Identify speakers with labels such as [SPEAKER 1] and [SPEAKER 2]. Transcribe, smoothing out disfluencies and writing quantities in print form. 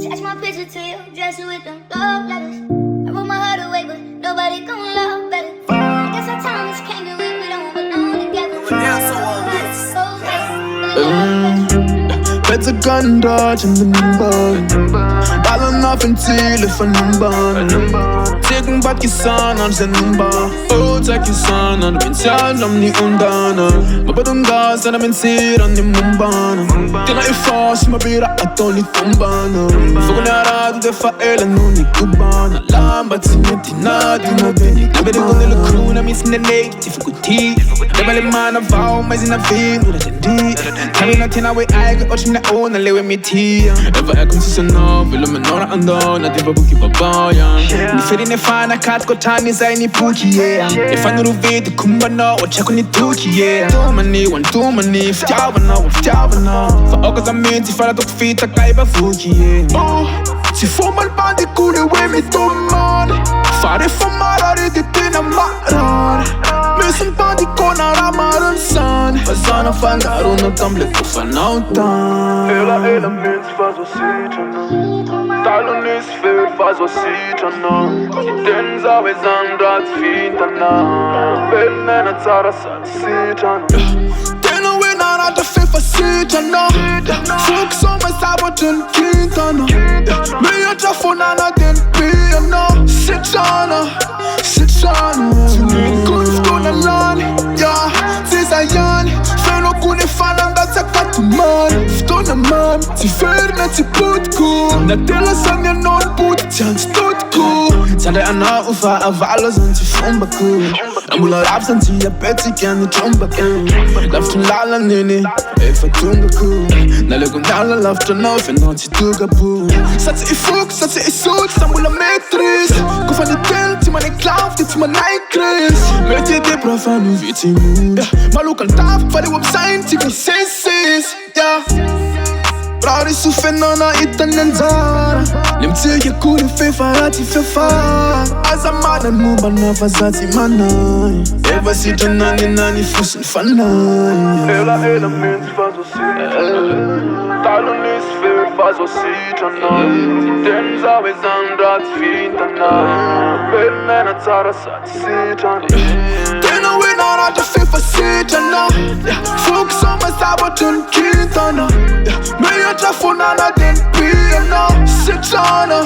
[SPEAKER 1] Attach my picture to you, dress you with them love letters. I wrote my heart away, but nobody gon' love better. I guess our time is can't get we don't belong together.
[SPEAKER 2] Better gun dodge in the number. Ballen auf ein Ziel von Nummer. Tegen wat je san aan zijn nummer. Oh, take je san aan de pensiaan om niet undana. Maar bedon gas en de mensen aan die mumbana. Tina je fast, maar bira ato niet tumbana. Volgende jaar doe de faela nu niet kubana. Lamba tina tina dina beni. Na bedi kon de le crew na mis in de neek. Tifo kuti. Deba le mana vau, mas in a vin. Ura jendi. Kami na tina we eigen ocean na ona lewe mi tia. Eva er komt tussen nou, willen me nora ando. Na diva buki babaya. Ni feri ne fana kat ko tani zai ni puki yeah. If I know the kumba no, wat check on die toekie yeah. Doe me niet, vertrouwen nou. Voor ook als aan mensen, van dat ook fiet, dan kan je bij voetje yeah. Oh, si voor mijn band, die koele we met tom man. Fare van Mara, dit in een maran. Mensen band, die kon naar Ramadan san. We zijn af en daar onder kan blikken van autan.
[SPEAKER 3] Hele mens faz o sítio Talon is veel faz o sítio Den zou is aan dat vinta Ben en het zara sat sítio
[SPEAKER 2] Tena we na de FIFA sítio Fuk som saboten quinta Meia trafona na den piano Sitjana Kunst kuna lani Zisa yani Feno kune fana dat sa katu man Stona man Ti ferna ti putku Na tela sanya non put Tjan stutku Tjade ana ufa avalo zan ti fumbaku Ambula rap zan ti apeti kyan ni chumbaku Laf tu lala nini Efa tungaku Na legun dala laf tu no Feno ti tugapu Satsi i fuk, satsi i sut Sambula matrix Kufa ni tel, ti man i klav Ti man i kris Meti di profanu viti mu Malukan taf, fali wap sign Ti mi senses, yeah Braude su fenona itan en zara Lim til je kule fe farati fe far Aza manan mu bana fazati manai Eva si nani fusen fanai
[SPEAKER 3] Hele mens faz o sítio Talon is veel faz o sítio Den zou is aan dat vinta Ben en het zara sat sítio
[SPEAKER 2] Tena we na de FIFA sitjana Fuk som saboten quinta Meia trafona na den piano Sitjana